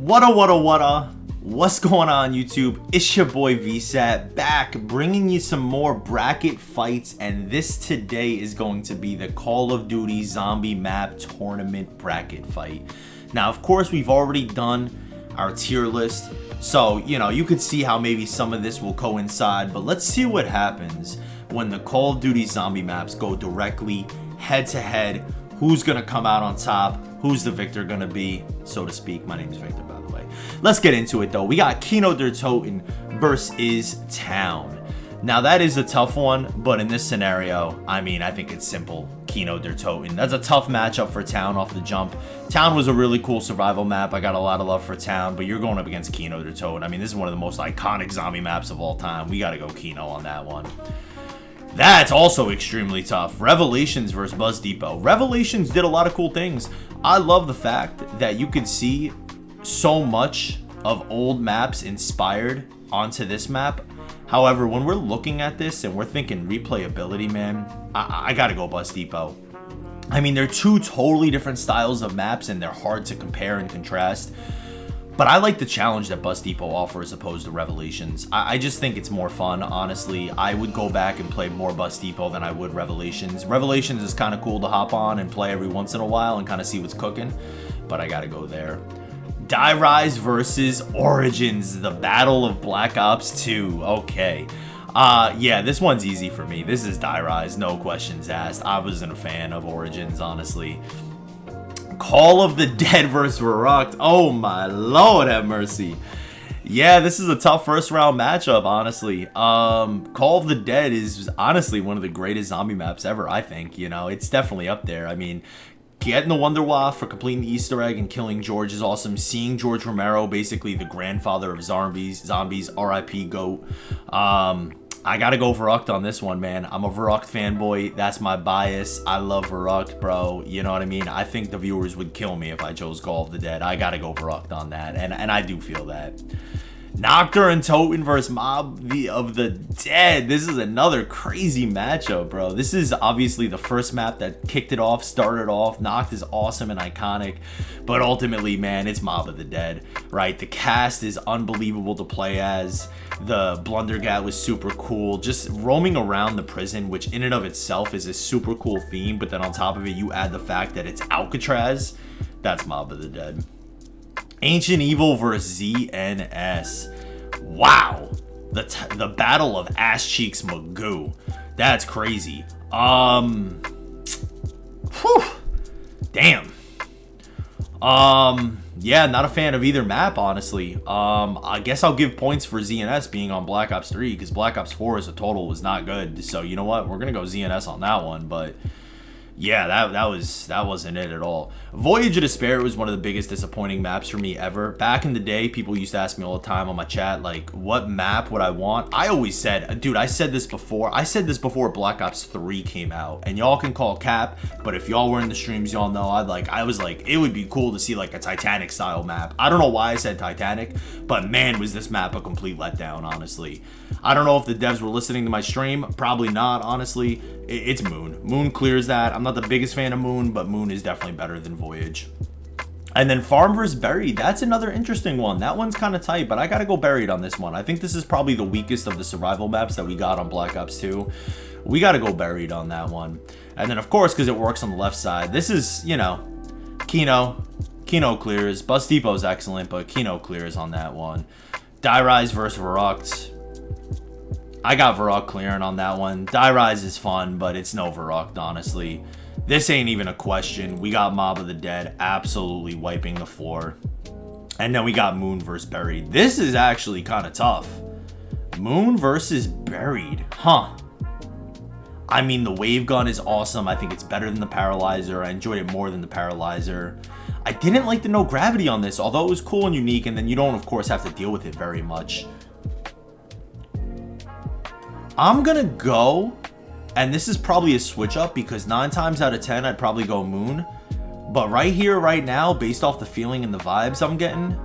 What's going on, YouTube? It's your boy VSAT back bringing you some more bracket fights, and this today is going to be the Call of Duty Zombie Map Tournament bracket fight. Now, of course, we've already done our tier list, so you could see how maybe some of this will coincide, but let's see what happens when the Call of Duty Zombie maps go directly head to head. Who's gonna come out on top? Who's the victor gonna be, so to speak? My name is Victor, by the way. Let's get into it though. We got Kino der Toten versus Town. Now that is a tough one, but in this scenario, I think it's simple. Kino der Toten. That's a tough matchup for Town off the jump. Town was a really cool survival map. I got a lot of love for Town, but you're going up against Kino der Toten. This is one of the most iconic zombie maps of all time. We gotta go Kino on that one. That's also extremely tough. Revelations versus Buzz Depot. Revelations did a lot of cool things. I love the fact that you could see so much of old maps inspired onto this map. However, when we're looking at this and we're thinking replayability, man, I gotta go Buzz Depot. They're two totally different styles of maps and they're hard to compare and contrast. But I like the challenge that Buzz Depot offers as opposed to Revelations. I just think it's more fun, honestly. I would go back and play more Buzz Depot than I would Revelations. Revelations is kind of cool to hop on and play every once in a while and kind of see what's cooking. But I gotta go there. Die Rise versus Origins, the Battle of Black Ops 2. Okay. Yeah, this one's easy for me. This is Die Rise, no questions asked. I wasn't a fan of Origins, honestly. Call of the Dead versus Verrucht. Oh my lord have mercy. Yeah, this is a tough first round matchup, honestly. Call of the Dead is honestly one of the greatest zombie maps ever, I think. It's definitely up there. Getting the Wonder Waff for completing the Easter egg and killing George is awesome. Seeing George Romero, basically the grandfather of zombies, RIP GOAT. I gotta go Verrucht on this one, man. I'm a Verrucht fanboy. That's my bias. I love Verrucht, bro. You know what I mean? I think the viewers would kill me if I chose Call of the Dead. I gotta go Verrucht on that, and I do feel that. Noctur and Toten versus Mob of the Dead. This is another crazy matchup, bro. This is obviously the first map that kicked it off, started off. Noct is awesome and iconic, but ultimately, man, it's Mob of the Dead, right? The cast is unbelievable to play as. The Blundergat was super cool. Just roaming around the prison, which in and of itself is a super cool theme, but then on top of it, you add the fact that it's Alcatraz. That's Mob of the Dead. Ancient Evil versus ZNS. Wow. The Battle of Ass Cheeks Magoo. That's crazy. Whew. Damn. Yeah, not a fan of either map, honestly. I guess I'll give points for ZNS being on Black Ops 3 because Black Ops 4 as a total was not good. So you know what? We're gonna go ZNS on that one, but yeah, that wasn't it at all. Voyage of Despair was one of the biggest disappointing maps for me ever. Back in the day, people used to ask me all the time on my chat, like, what map would I want? I always said, dude, I said this before Black Ops 3 came out, and y'all can call cap, but if y'all were in the streams, y'all know I was like, it would be cool to see like a Titanic style map. I don't know why I said Titanic, but man, was this map a complete letdown, honestly. I don't know if the devs were listening to my stream. Probably not, honestly. It's Moon. Moon clears that. I'm not the biggest fan of Moon, but Moon is definitely better than Voyage. And then Farm vs. Buried. That's another interesting one. That one's kind of tight, but I gotta go Buried on this one. I think this is probably the weakest of the survival maps that we got on Black Ops 2. We gotta go Buried on that one. And then, of course, because it works on the left side, this is, Kino. Kino clears. Buzz Depot's excellent, but Kino clears on that one. Die Rise versus Verrucht. I got Verrucht clearing on that one. Die Rise is fun, but it's no Verrucht, honestly. This ain't even a question. We got Mob of the Dead absolutely wiping the floor. And then we got Moon versus Buried. This is actually kind of tough. Moon versus Buried. Huh. The wave gun is awesome. I think it's better than the Paralyzer. I enjoyed it more than the Paralyzer. I didn't like the no gravity on this, although it was cool and unique, and then you don't, of course, have to deal with it very much. I'm gonna go, and this is probably a switch up because 9 times out of 10 I'd probably go Moon, but right here, right now, based off the feeling and the vibes I'm getting,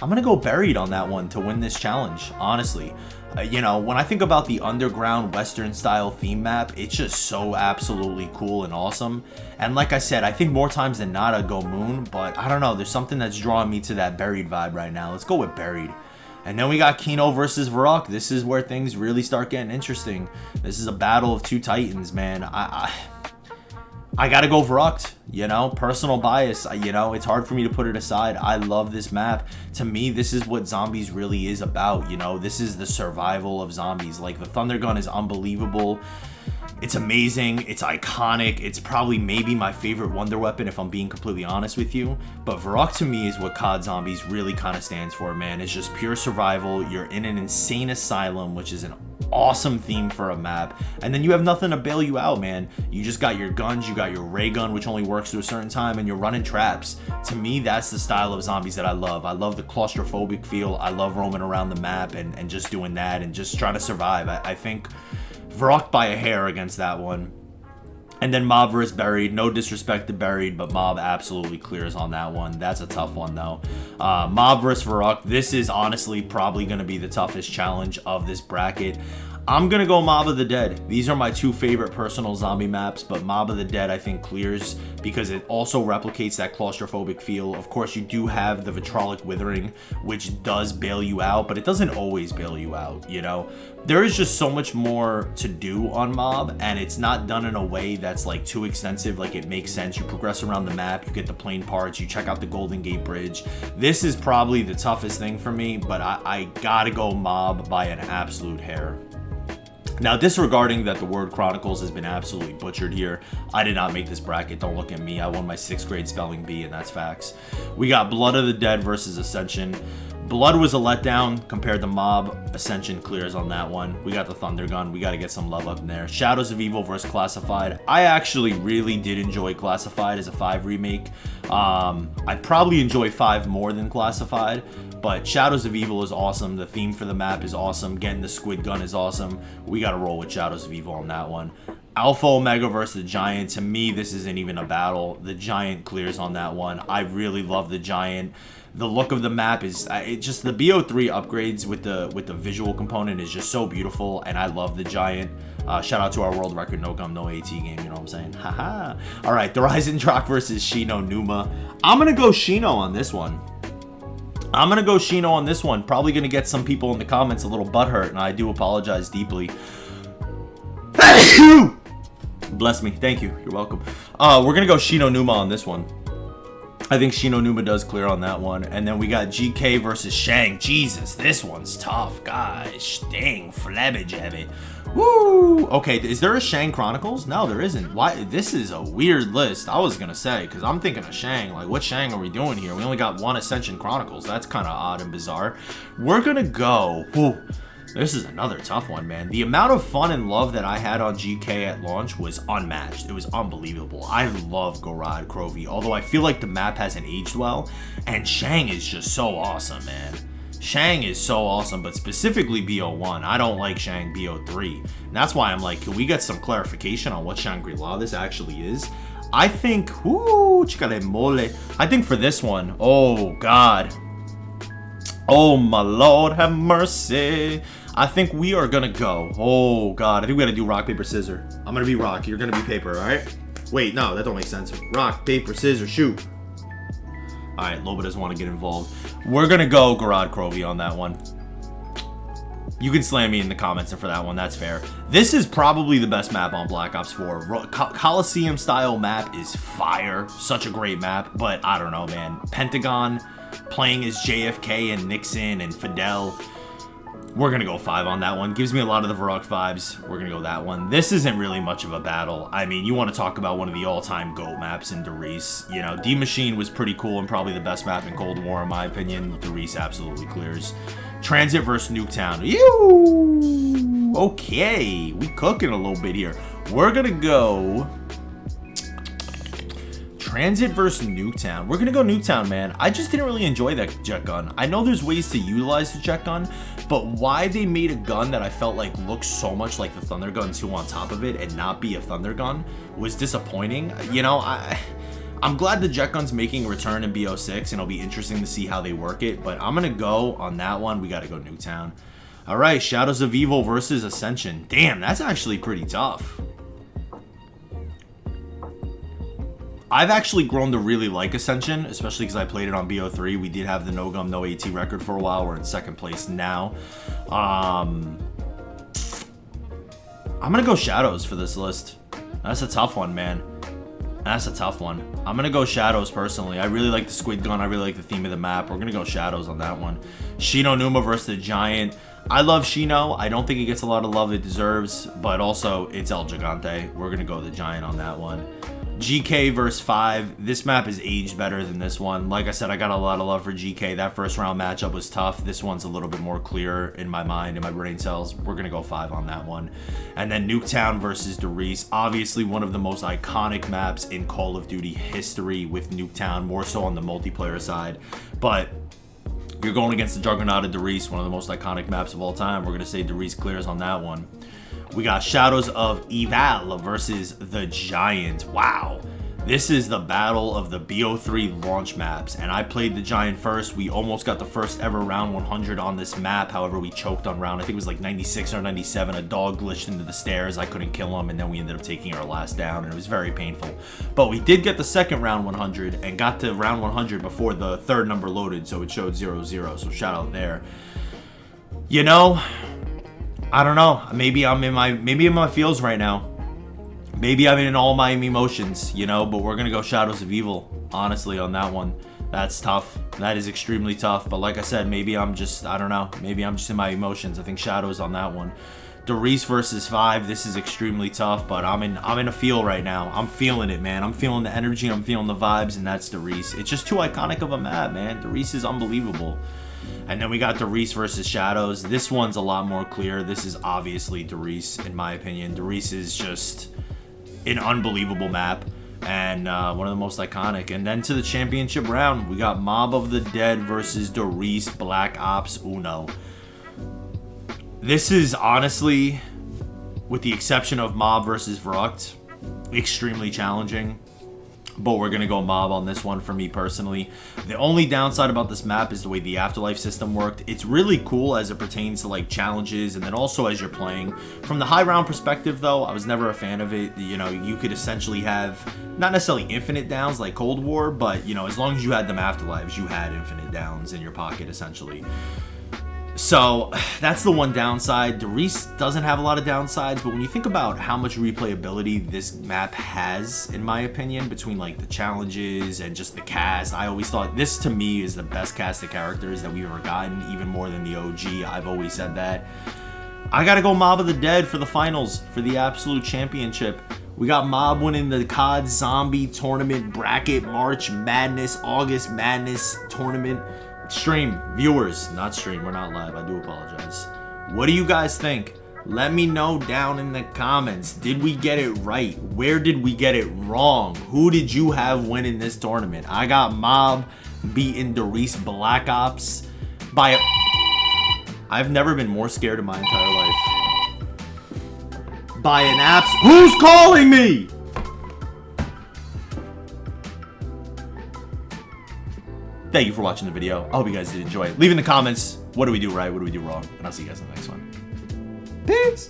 I'm gonna go buried on that one to win this challenge, honestly. You know, when I think about the underground Western style theme map, it's just so absolutely cool and awesome. And like I said, I think more times than not I'd go Moon, but I don't know, there's something that's drawing me to that buried vibe right now. Let's go with buried. And then we got Kino versus Varrock. This is where things really start getting interesting. This is a battle of two titans, man. I gotta go Varrock, you know, personal bias, you know, it's hard for me to put it aside. I love this map. To me, this is what zombies really is about, you know, this is the survival of zombies. Like, the Thunder Gun is unbelievable. It's amazing, it's iconic, it's probably maybe my favorite wonder weapon if I'm being completely honest with you. But Varrock to me is what COD Zombies really kind of stands for, man. It's just pure survival. You're in an insane asylum, which is an awesome theme for a map, and then you have nothing to bail you out, man. You just got your guns, you got your ray gun, which only works to a certain time, and you're running traps. To me, that's the style of zombies that I love. I love the claustrophobic feel. I love roaming around the map and just doing that and just trying to survive. I think Varrock by a hair against that one. And then Mob versus Buried. No disrespect to Buried, but Mob absolutely clears on that one. That's a tough one, though. Mob versus Varrock. This is honestly probably going to be the toughest challenge of this bracket. I'm going to go Mob of the Dead. These are my two favorite personal zombie maps, but Mob of the Dead I think clears because it also replicates that claustrophobic feel. Of course, you do have the Vitrolic Withering, which does bail you out, but it doesn't always bail you out, you know? There is just so much more to do on Mob, and it's not done in a way that's like too extensive. Like, it makes sense. You progress around the map, you get the plane parts, you check out the Golden Gate Bridge. This is probably the toughest thing for me, but I gotta go Mob by an absolute hair. Now, disregarding that the word Chronicles has been absolutely butchered here, I did not make this bracket. Don't look at me. I won my 6th grade spelling bee, and that's facts. We got Blood of the Dead versus Ascension. Blood was a letdown compared to Mob. Ascension clears on that one. We got the Thunder Gun. We got to get some love up in there. Shadows of Evil versus Classified. I actually really did enjoy Classified as a 5 remake. I'd probably enjoy 5 more than Classified, but Shadows of Evil is awesome. The theme for the map is awesome. Getting the Squid Gun is awesome. We got to roll with Shadows of Evil on that one. Alpha Omega versus the Giant. To me, this isn't even a battle. The Giant clears on that one. I really love the Giant. The look of the map is it just the BO3 upgrades with the visual component is just so beautiful, and I love the Giant. Shout out to our world record no gum no AT game, you know what I'm saying? Haha. All right, the Rising Drock versus Shino Numa. I'm gonna go Shino on this one. Probably gonna get some people in the comments a little butthurt, and I do apologize deeply. Bless me. Thank you. You're welcome. We're gonna go Shino Numa on this one. I think Shino Numa does clear on that one. And then we got GK versus Shang. Jesus, this one's tough. Gosh, dang, flabby jabby. Woo! Okay, is there a Shang Chronicles? No, there isn't. Why? This is a weird list. I was gonna say, because I'm thinking of Shang. Like, what Shang are we doing here? We only got one Ascension Chronicles. That's kind of odd and bizarre. We're gonna go. Whew. This is another tough one, man. The amount of fun and love that I had on GK at launch was unmatched. It was unbelievable. I love Gorod Krovi, although I feel like the map hasn't aged well. And Shang is just so awesome, man. Shang is so awesome, but specifically BO1. I don't like Shang BO3. And that's why I'm like, can we get some clarification on what Shangri-La this actually is? I think, ooh, chicale mole. I think for this one, oh, God. Oh, my Lord, have mercy. I think we are going to go. Oh, God. I think we got to do rock, paper, scissors. I'm going to be rock. You're going to be paper, all right? Wait, no, that don't make sense. Rock, paper, scissors, shoot. All right, Loba doesn't want to get involved. We're going to go Gorod Krovi on that one. You can slam me in the comments for that one. That's fair. This is probably the best map on Black Ops 4. Coliseum style map is fire. Such a great map. But I don't know, man. Pentagon playing as JFK and Nixon and Fidel. We're going to go 5 on that one. Gives me a lot of the Varrock vibes. We're going to go that one. This isn't really much of a battle. I mean, you want to talk about one of the all-time GOAT maps in Derice. You know, D-Machine was pretty cool and probably the best map in Cold War, in my opinion. Derice absolutely clears. Transit versus Nuketown. Ew! Okay, we cooking a little bit here. We're going to go Transit versus Nuketown. We're gonna go Nuketown, man. I just didn't really enjoy that jet gun. I know there's ways to utilize the jet gun, but why they made a gun that I felt like looked so much like the Thunder Gun 2 on top of it and not be a Thunder Gun was disappointing. You know, I'm glad the jet gun's making a return in BO6, and it'll be interesting to see how they work it. But I'm going to go on that one. We got to go Nuketown. All right, Shadows of Evil versus Ascension. Damn, that's actually pretty tough. I've actually grown to really like Ascension, especially because I played it on BO3. We did have the no gum, no AT record for a while. We're in second place now. I'm going to go Shadows for this list. That's a tough one, man. That's a tough one. I'm going to go Shadows personally. I really like the Squid Gun. I really like the theme of the map. We're going to go Shadows on that one. Shino Numa versus the Giant. I love Shino. I don't think he gets a lot of love it deserves, but also it's El Gigante. We're going to go the Giant on that one. GK versus 5. This map is aged better than this one. Like I said, I got a lot of love for GK. That first round matchup was tough. This one's a little bit more clear in my mind, in my brain cells. We're going to go 5 on that one. And then Nuketown versus Derice. Obviously, one of the most iconic maps in Call of Duty history with Nuketown, more so on the multiplayer side. But you're going against the Juggernaut of Derice, one of the most iconic maps of all time. We're going to say Derice clears on that one. We got Shadows of Evil versus the Giant. Wow. This is the battle of the BO3 launch maps, and I played the Giant first. We almost got the first ever round 100 on this map. However, we choked on round, I think it was like 96 or 97. A dog glitched into the stairs. I couldn't kill him, and then we ended up taking our last down, and it was very painful. But we did get the second round 100 and got to round 100 before the third number loaded, so it showed 0-0, so shout out there. You know, I don't know. Maybe I'm in my feels right now. Maybe I'm in all my emotions, you know, but we're going to go Shadows of Evil, honestly, on that one. That's tough. That is extremely tough. But like I said, maybe I'm just, I don't know. Maybe I'm just in my emotions. I think Shadows on that one. Derice versus 5. This is extremely tough, but I'm in a feel right now. I'm feeling it, man. I'm feeling the energy. I'm feeling the vibes, and that's Derice. It's just too iconic of a map, man. Derice is unbelievable. And then we got Derice versus Shadows. This one's a lot more clear. This is obviously Derice, in my opinion. Derice is just an unbelievable map and one of the most iconic. And then to the championship round, we got Mob of the Dead versus Derice Black Ops Uno. This is honestly, with the exception of Mob versus Vrucht, extremely challenging. But we're going to go Mob on this one for me personally. The only downside about this map is the way the Afterlife system worked. It's really cool as it pertains to like challenges and then also as you're playing. From the high round perspective though, I was never a fan of it. You know, you could essentially have not necessarily infinite downs like Cold War, but you know, as long as you had them Afterlives, you had infinite downs in your pocket essentially. So that's the one downside. Derice doesn't have a lot of downsides, but when you think about how much replayability this map has, in my opinion, between like the challenges and just the cast, I always thought this to me is the best cast of characters that we've ever gotten, even more than the OG. I've always said that. I gotta go Mob of the Dead for the finals, for the absolute championship. We got Mob winning the COD Zombie Tournament Bracket March Madness, August Madness Tournament. Stream, viewers, not stream, we're not live, I do apologize. What do you guys think? Let me know down in the comments. Did we get it right? Where did we get it wrong? Who did you have winning this tournament? I got Mob beating Derice Black Ops by a... I've never been more scared in my entire life. By an abs... Who's calling me? Thank you for watching the video. I hope you guys did enjoy it. Leave in the comments, what do we do right? What do we do wrong? And I'll see you guys in the next one. Peace.